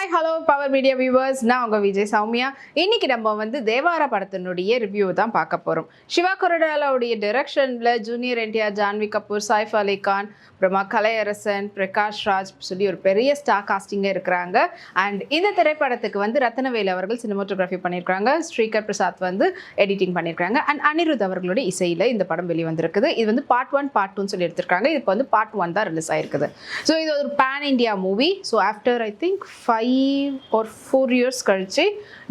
Hi hello power media viewers, நான் உங்கள் விஜய் சௌமியா. இன்னைக்கு நம்ம வந்து தேவார படத்தினுடைய ரிவ்யூ தான் பார்க்க போகிறோம். சிவா கொரடாலாவுடைய டைரக்ஷனில் ஜூனியர் என்டிஆர், ஜான்வி கபூர், சைஃப் அலி கான், அப்புறமா கலையரசன், பிரகாஷ் ராஜ் சொல்லி ஒரு பெரிய ஸ்டார் காஸ்டிங்கே இருக்கிறாங்க. அண்ட் இந்த திரைப்படத்துக்கு வந்து ரத்னவேல் அவர்கள் சினிமாட்டோகிராஃபி பண்ணியிருக்காங்க, ஸ்ரீகர் பிரசாத் வந்து எடிட்டிங் பண்ணியிருக்காங்க, அண்ட் அனிருத் அவர்களுடைய இசையில் இந்த படம் வெளிவந்திருக்குது. இது வந்து பார்ட் 1 பார்ட் 2 சொல்லி எடுத்திருக்காங்க. இப்போ வந்து பார்ட் 1 தான் ரிலீஸ் ஆயிருக்குது. ஸோ இது ஒரு pan India movie. So after I think 5 or 4 years கழிச்சு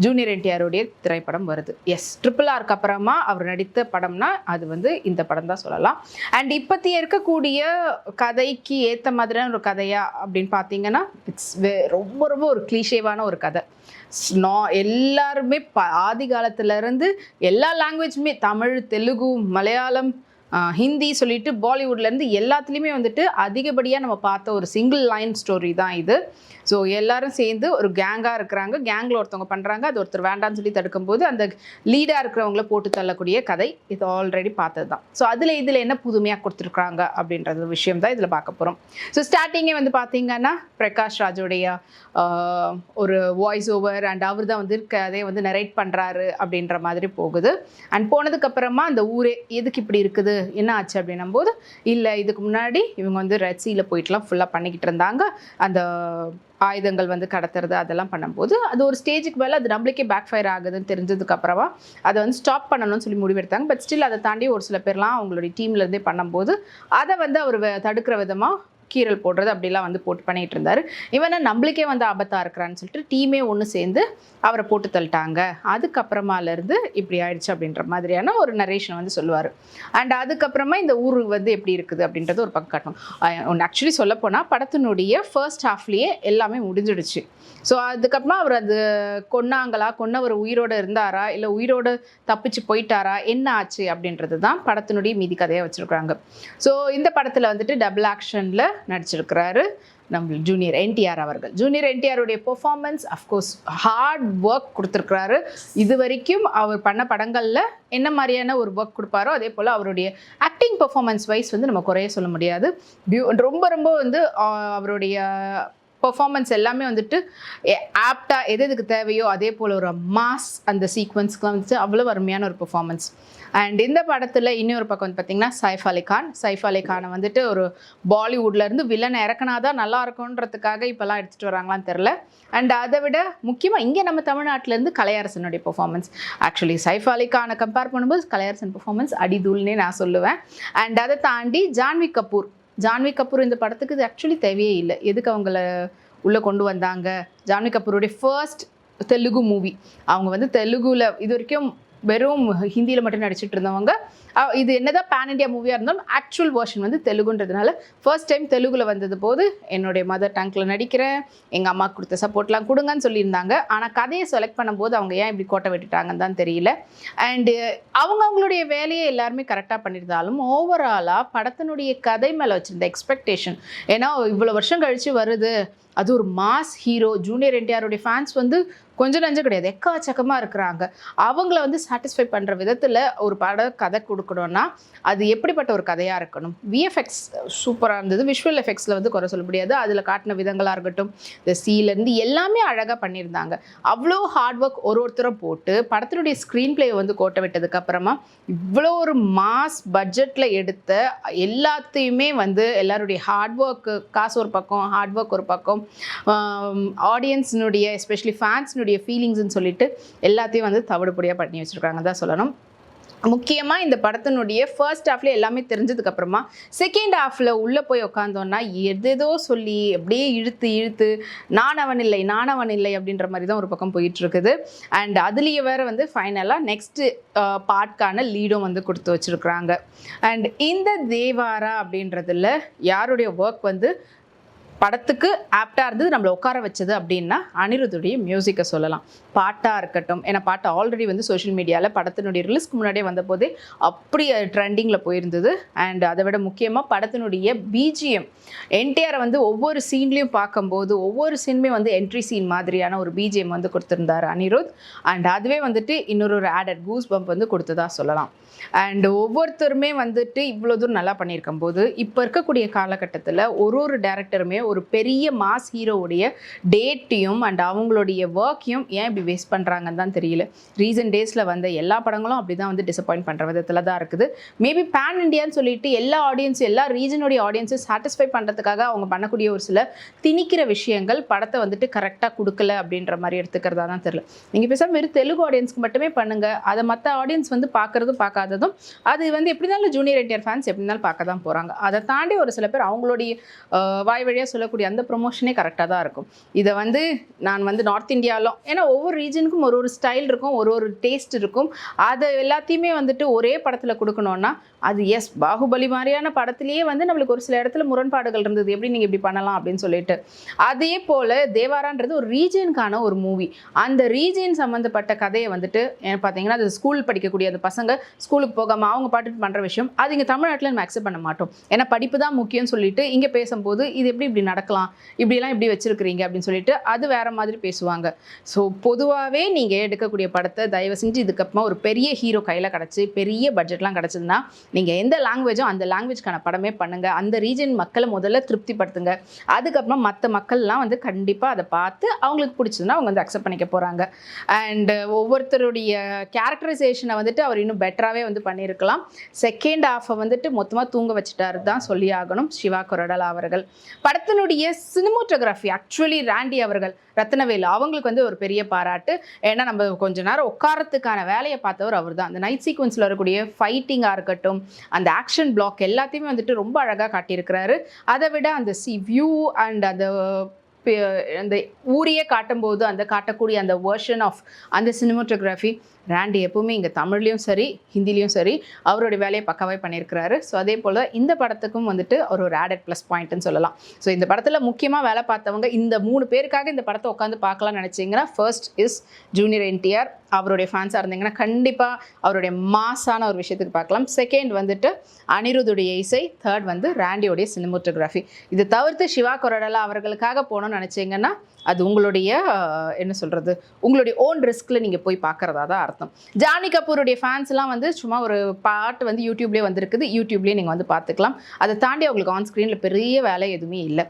ஜூனியர் என்டிஆருடைய திரைப்படம் வருது. எஸ், RRR அப்புறமா அவர் நடித்த படம்னா அது வந்து இந்த படம் தான் சொல்லலாம். அண்ட் இப்போத்தி இருக்கக்கூடிய கதைக்கு ஏற்ற மாதிரியான ஒரு கதையா அப்படின்னு பார்த்தீங்கன்னா இட்ஸ் ரொம்ப ரொம்ப ஒரு கிளீஷேவான ஒரு கதை. எல்லாருமே ஆதி காலத்துலேருந்து எல்லா லாங்குவேஜுமே, தமிழ், தெலுங்கு, மலையாளம், ஹிந்தி சொல்லிட்டு பாலிவுட்லேருந்து எல்லாத்துலேயுமே வந்துட்டு அதிகப்படியாக நம்ம பார்த்த ஒரு சிங்கிள் லைன் ஸ்டோரி தான் இது. ஸோ எல்லாரும் சேர்ந்து ஒரு கேங்காக இருக்கிறாங்க. கேங்கில் ஒருத்தவங்க பண்ணுறாங்க, அது ஒருத்தர் வேண்டான்னு சொல்லி தடுக்கும்போது அந்த லீடாக இருக்கிறவங்கள போட்டு தள்ளக்கூடிய கதை. இது ஆல்ரெடி பார்த்தது தான். ஸோ இதில் என்ன புதுமையாக கொடுத்துருக்குறாங்க அப்படின்றது விஷயம் தான் இதில் பார்க்க போகிறோம். ஸோ ஸ்டார்டிங்கே வந்து பார்த்தீங்கன்னா பிரகாஷ் ராஜோடைய ஒரு வாய்ஸ் ஓவர் அண்ட் அவர் தான் வந்து கதையை வந்து நரேட் பண்ணுறாரு அப்படின்ற மாதிரி போகுது. அண்ட் போனதுக்கப்புறமா அந்த ஊரே எதுக்கு இப்படி இருக்குது, என்ன ஆச்சு அப்படின்னும் போது, இல்லை இதுக்கு முன்னாடி இவங்க வந்து ரெட் சீல போயிட்டுலாம் ஃபுல்லாக பண்ணிக்கிட்டு இருந்தாங்க. அந்த ஆயுதங்கள் வந்து கடத்துறது அதெல்லாம் பண்ணும்போது அது ஒரு ஸ்டேஜுக்கு மேலே அது நம்மளுக்கே பேக் ஃபயர் ஆகுதுன்னு தெரிஞ்சதுக்கு அப்புறமா அதை வந்து ஸ்டாப் பண்ணணும்னு சொல்லி முடிவெடுத்தாங்க. பட் ஸ்டில் அதை தாண்டி ஒரு சில பேர்லாம் அவங்களுடைய டீம்லேருந்தே பண்ணும்போது அதை வந்து அவர் தடுக்கிற விதமாக கீரல் போடுறது அப்படிலாம் வந்து போட்டு பண்ணிகிட்டு இருந்தார். இவனை நம்மளுக்கே வந்து ஆபத்தாக இருக்கிறான்னு சொல்லிட்டு டீமே ஒன்று சேர்ந்து அவரை போட்டு தள்ளிட்டாங்க. அதுக்கப்புறமாலேருந்து இப்படி ஆயிடுச்சு அப்படின்ற மாதிரியான ஒரு நரேஷன் வந்து சொல்லுவார். அண்ட் அதுக்கப்புறமா இந்த ஊர் வந்து எப்படி இருக்குது அப்படின்றது ஒரு பக்கம் காட்டணும். ஒன்று ஆக்சுவலி சொல்லப்போனால் படத்தினுடைய ஃபர்ஸ்ட் ஹாஃப்லேயே எல்லாமே முடிஞ்சிடுச்சு. ஸோ அதுக்கப்புறமா அவர் அது கொன்னவர் உயிரோடு இருந்தாரா, இல்லை உயிரோடு தப்பிச்சு போயிட்டாரா, என்ன ஆச்சு அப்படின்றது தான் படத்தினுடைய மீதி கதையாக வச்சுருக்குறாங்க. ஸோ இந்த படத்தில் வந்துட்டு டபுள் ஆக்ஷனில் நடிச்சிருக்கிறாரு நம்ம ஜூனியர் என்டிஆர் அவர்கள். ஜூனியர் என்டிஆருடைய பெர்ஃபார்மன்ஸ் அஃப்கோர்ஸ் ஹார்ட் ஒர்க் கொடுத்துருக்குறாரு. இது வரைக்கும் அவர் பண்ண படங்களில் என்ன மாதிரியான ஒரு ஒர்க் கொடுப்பாரோ அதே போல் அவருடைய ஆக்டிங் பெர்ஃபார்மன்ஸ் வைஸ் வந்து நம்ம குறைய சொல்ல முடியாது. ரொம்ப ரொம்ப வந்து அவருடைய பெர்ஃபார்மன்ஸ் எல்லாமே வந்துட்டு ஆப்டாக எதுக்கு தேவையோ அதே போல் ஒரு மாஸ் அந்த சீக்வன்ஸ்க்குலாம் வந்துட்டு அவ்வளோ அருமையான ஒரு பெர்ஃபார்மன்ஸ். அண்ட் இந்த படத்தில் இன்னொரு பக்கம் வந்து பார்த்திங்கன்னா சைஃப் அலி கானை வந்துட்டு ஒரு பாலிவுட்லேருந்து வில்லனை இறக்குனாதான் நல்லா இருக்கும்ன்றதுக்காக இப்போல்லாம் எடுத்துகிட்டு வராங்களான்னு தெரில. அண்ட் அதை விட முக்கியமாக இங்கே நம்ம தமிழ்நாட்டிலேருந்து கலையரசனுடைய பெர்ஃபார்மன்ஸ், ஆக்சுவலி சைஃப் அலி கானை கம்பேர் பண்ணும்போது கலையரசன் பெர்ஃபார்மன்ஸ் அடிதூள்னே நான் சொல்லுவேன். அண்ட் அதை தாண்டி ஜான்வி கபூர் இந்த படத்துக்கு இது ஆக்சுவலி தேவையே இல்லை. எதுக்கு அவங்கள உள்ளே கொண்டு வந்தாங்க? ஜான்வி கபூருடைய ஃபர்ஸ்ட் தெலுங்கு மூவி. அவங்க வந்து தெலுங்குல இது வரைக்கும் வெறும் ஹிந்தியில் மட்டும் நடிச்சிட்டு இருந்தவங்க. இது என்னதான் பேன் இண்டியா மூவியாக இருந்தாலும் ஆக்சுவல் வேர்ஷன் வந்து தெலுங்குன்றதுனால ஃபர்ஸ்ட் டைம் தெலுங்குல வந்தது போது என்னுடைய மதர் டங்கில் நடிக்கிறேன், எங்கள் அம்மா கொடுத்த சப்போர்ட்லாம் கொடுங்கன்னு சொல்லியிருந்தாங்க. ஆனால் கதையை செலக்ட் பண்ணும்போது அவங்க ஏன் இப்படி கோட்டை விட்டுட்டாங்கன்னு தான் தெரியல. அண்டு அவங்களுடைய வேலையை எல்லாருமே கரெக்டாக பண்ணியிருந்தாலும் ஓவராலாக படத்தினுடைய கதை மேலே வச்சுருந்த எக்ஸ்பெக்டேஷன், ஏன்னா இவ்வளோ வருஷம் கழித்து வருது, அது ஒரு மாஸ் ஹீரோ, ஜூனியர் என்டிஆருடைய ஃபேன்ஸ் வந்து கொஞ்சம் நஞ்சம் கிடையாது, எக்காச்சக்கமாக இருக்கிறாங்க. அவங்கள வந்து சாட்டிஸ்ஃபை பண்ணுற விதத்தில் ஒரு கதை கொடுக்கணும்னா அது எப்படிப்பட்ட ஒரு கதையாக இருக்கணும். விஎஃப்எக்ஸ் சூப்பராக இருந்தது. விஷுவல் எஃபெக்ட்ஸில் வந்து குறை சொல்ல முடியாது. அதில் காட்டின விதங்களாக இருக்கட்டும், இந்த சீலேருந்து எல்லாமே அழகாக பண்ணியிருந்தாங்க. அவ்வளோ ஹார்ட் ஒர்க் ஒருத்தரும் போட்டு படத்தினுடைய ஸ்க்ரீன் பிளே வந்து கோட்டை விட்டதுக்கப்புறமா இவ்வளோ ஒரு மாஸ் பட்ஜெட்டில் எடுத்த எல்லாத்தையுமே வந்து எல்லாருடைய ஹார்ட் ஒர்க்கு, காசு ஒரு பக்கம், ஹார்ட் ஒர்க் ஒரு பக்கம், ஆடியன்ஸினுடைய எஸ்பெஷலி ஃபேன்ஸினுடைய ஃபீலிங்ஸ்ன்னு சொல்லிட்டு எல்லாத்தையும் வந்து தவிடுபடியாக பண்ணி வச்சுருக்காங்க தான் சொல்லணும். முக்கியமாக இந்த படத்தினுடைய ஃபர்ஸ்ட் ஹாஃப்ல எல்லாமே தெரிஞ்சதுக்கப்புறமா செகண்ட் ஹாஃபில் உள்ளே போய் உட்காந்தோன்னா எதேதோ சொல்லி அப்படியே இழுத்து நான் அவன் இல்லை அப்படின்ற மாதிரி தான் ஒரு பக்கம் போயிட்டுருக்குது. அண்ட் அதுலேயே வேறு வந்து ஃபைனலாக நெக்ஸ்ட்டு பார்ட்கான லீடும் வந்து கொடுத்து வச்சுருக்குறாங்க. அண்ட் இந்த தேவாரா அப்படின்றதுல யாருடைய ஒர்க் வந்து படத்துக்கு ஆப்டாக இருந்தது, நம்மளை உட்கார வச்சது அப்படின்னா அனிருத்துடைய மியூசிக்கை சொல்லலாம். பாட்டாக இருக்கட்டும், ஏன்னா பாட்டு ஆல்ரெடி வந்து சோஷியல் மீடியாவில் படத்தினுடைய ரிலீஸ்க்கு முன்னாடியே வந்த போதே அப்படி ட்ரெண்டிங்கில் போயிருந்தது. அண்ட் அதை விட முக்கியமாக படத்தினுடைய பிஜிஎம், என்டிஆரை வந்து ஒவ்வொரு சீன்லேயும் பார்க்கும்போது ஒவ்வொரு சீனுமே வந்து என்ட்ரி சீன் மாதிரியான ஒரு பிஜிஎம் வந்து கொடுத்துருந்தார் அனிருத். அண்ட் அதுவே வந்துட்டு இன்னொரு ஆடட் கூஸ் பம்ப் வந்து கொடுத்ததா சொல்லலாம். அண்ட் ஒவ்வொருத்தருமே வந்துட்டு இவ்வளோ தூரம் நல்லா பண்ணியிருக்கும் போது இப்போ இருக்கக்கூடிய காலகட்டத்தில் ஒரு டேரக்டருமே ஒரு பெரிய மாஸ் ஹீரோவுடைய டேட்டையும் அண்ட் அவங்களுடைய ஒர்க்கையும் ஏன் இப்படி வேஸ்ட் பண்ணுறாங்கன்னு தான் தெரியல. ரீசன்ட் டேஸில் வந்த எல்லா படங்களும் அப்படி தான் வந்து டிசப்பாயிண்ட் பண்ணுற விதத்தில் தான் இருக்குது. மேபி பேன் இண்டியான்னு சொல்லிட்டு எல்லா ஆடியன்ஸும் எல்லா ரீஜனுடைய ஆடியன்ஸும் சாட்டிஸ்ஃபை பண்ணுறதுக்காக அவங்க பண்ணக்கூடிய ஒரு சில திணிக்கிற விஷயங்கள் படத்தை வந்துட்டு கரெக்டாக கொடுக்கல அப்படின்ற மாதிரி எடுத்துக்கிறதா தான் தெரியல. நீங்கள் பேசாமல் வெறும் தெலுங்கு ஆடியன்ஸ்க்கு மட்டுமே பண்ணுங்கள். அதை மற்ற ஆடியன்ஸ் வந்து பார்க்குறதும் பார்க்காததும் அது வந்து எப்படி இருந்தாலும் ஜூனியர் என்டிஆர் ஃபேன்ஸ் எப்படி இருந்தாலும் பார்க்க தான் போகிறாங்க. அதை தாண்டி ஒரு சில பேர் அவங்களுடைய வாய் வழியாக சொல்லக்கூடிய அந்த ப்ரொமோஷனே கரெக்டாக தான் இருக்கும். இதை வந்து நான் வந்து நார்த் இந்தியாவிலும், ஏன்னா ஒவ்வொரு ரீஜனுக்கும் ஒரு ஸ்டைல் இருக்கும், ஒரு டேஸ்ட் இருக்கும். அதை எல்லாத்தையுமே வந்துட்டு ஒரே படத்தில் கொடுக்கணும்னா அது பாகுபலி மாதிரியான படத்துலேயே வந்து நம்மளுக்கு ஒரு சில இடத்துல முரண்பாடுகள் இருந்தது, எப்படி நீங்கள் இப்படி பண்ணலாம் அப்படின்னு சொல்லிட்டு. அதே போல் தேவாரான்றது ஒரு ரீஜனுக்கான ஒரு மூவி. அந்த ரீஜன் சம்மந்தப்பட்ட கதையை வந்துட்டு பார்த்தீங்கன்னா அது ஸ்கூல் படிக்கக்கூடிய அந்த பசங்க ஸ்கூலுக்கு போகாமல் அவங்க பாட்டு பண்ணுற விஷயம் அது இங்கே தமிழ்நாட்டில் நம்ம அக்செப்ட் பண்ண மாட்டோம். ஏன்னா படிப்பு தான் முக்கியம்னு சொல்லிட்டு இங்கே பேசும்போது இது இப்படி நடக்கலாம், இப்படிலாம் இப்படி வச்சிருக்கிறீங்க அப்படின்னு சொல்லிட்டு அது வேற மாதிரி பேசுவாங்க. ஸோ பொதுவாகவே நீங்கள் எடுக்கக்கூடிய படத்தை தயவு செஞ்சு இதுக்கப்புறமா ஒரு பெரிய ஹீரோ கையில் கிடச்சி பெரிய பட்ஜெட்லாம் கிடச்சதுன்னா நீங்கள் எந்த லாங்குவேஜோ அந்த லாங்குவேஜ்க்கான படமே பண்ணுங்கள். அந்த ரீஜன் மக்களை முதல்ல திருப்திப்படுத்துங்க. அதுக்கப்புறமா மற்ற மக்கள்லாம் வந்து கண்டிப்பாக அதை பார்த்து அவங்களுக்கு பிடிச்சதுன்னா அவங்க வந்து அக்செப்ட் பண்ணிக்க போகிறாங்க. அண்ட் ஒவ்வொருத்தருடைய கேரக்டரைசேஷனை வந்துட்டு அவர் இன்னும் பெட்டராகவே வந்து பண்ணியிருக்கலாம். செகண்ட் ஹாஃபை வந்துட்டு மொத்தமாக தூங்க வச்சுட்டாரு தான் சொல்லி ஆகணும் சிவா கொரடாலா அவர்கள். படத்தினுடைய சினிமோட்டோகிராஃபி ஆக்சுவலி ராண்டி அவர்கள், ரத்னவேலு அவங்களுக்கு வந்து ஒரு பெரிய பாராட்டு. ஏன்னா நம்ம கொஞ்ச நேரம் உட்காரத்துக்கான வேலையை பார்த்தவர் அவர் தான். அந்த நைட் சீக்வன்ஸில் வரக்கூடிய ஃபைட்டிங்காக இருக்கட்டும், அந்த ஆக்ஷன் பிளாக் எல்லாத்தையுமே வந்துட்டு ரொம்ப அழகாக காட்டியிருக்கிறாரு. அதை விட அந்த வியூ அண்ட் அந்த ஊரையே காட்டும்போது அந்த காட்டக்கூடிய அந்த வேர்ஷன் ஆஃப் அந்த சினிமோட்டோகிராஃபி ராண்டி எப்பவுமே இங்கே தமிழ்லையும் சரி ஹிந்திலையும் சரி அவருடைய வேலையை பக்காவே பண்ணியிருக்கிறாரு. ஸோ அதே போல் இந்த படத்துக்கும் வந்துட்டு அவர் ஒரு ஆடட் ப்ளஸ் பாயிண்ட்னு சொல்லலாம். ஸோ இந்த படத்தில் முக்கியமாக வேலை பார்த்தவங்க இந்த 3 பேருக்காக இந்த படத்தை உட்காந்து பார்க்கலாம்னு நினச்சிங்கன்னா ஃபர்ஸ்ட் இஸ் ஜூனியர் என்டிஆர். அவருடைய ஃபேன்ஸாக இருந்தீங்கன்னா கண்டிப்பாக அவருடைய மாஸான ஒரு விஷயத்துக்கு பார்க்கலாம். செகண்ட் வந்துட்டு அனிருத்துடைய இசை, தேர்ட் வந்து ராண்டியோடைய சினிமோட்டோகிராஃபி. இது தவிர்த்து சிவா கொரடாலா அவர்களுக்காக போகணும்னு நினச்சிங்கன்னா அது உங்களுடைய என்ன சொல்கிறது, உங்களுடைய ஓன் ரிஸ்கில் நீங்கள் போய் பார்க்குறதா தான் அர்த்தம். ஜான்வி கபூருடைய ஃபேன்ஸ்லாம் வந்து சும்மா ஒரு பாட்டு வந்து யூடியூப்லேயே வந்திருக்குது, யூடியூப்லேயே நீங்கள் வந்து பார்த்துக்கலாம். அதை தாண்டி அவங்களுக்கு ஆன் ஸ்க்ரீனில் பெரிய வேலை எதுவுமே இல்லை.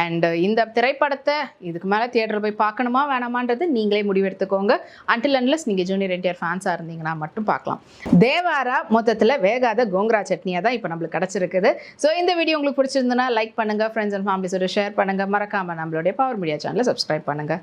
அண்ட் இந்த திரைப்படத்தை இதுக்கு மேலே தியேட்டரில் போய் பார்க்கணுமா வேணாமான்றது நீங்களே முடிவெடுத்துக்கோங்க. அன்டில் அன்லெஸ் நீங்கள் ஜூனியர் என்டிஆர் ஃபேன்ஸாக இருந்தீங்கன்னா மட்டும் பார்க்கலாம். தேவாரா மொத்தத்தில் வேகாத கோங்கரா சட்னியாக தான் இப்போ நம்மளுக்கு கிடச்சிருக்குது. ஸோ இந்த வீடியோ உங்களுக்கு பிடிச்சிருந்ததுன்னா லைக் பண்ணுங்கள், ஃப்ரெண்ட்ஸ் அண்ட் ஃபேமிலிஸோட ஷேர் பண்ணுங்கள், மறக்காமல் நம்மளுடைய பவர் மீடியா சேனலை சப்ஸ்கிரைப் பண்ணுங்கள்.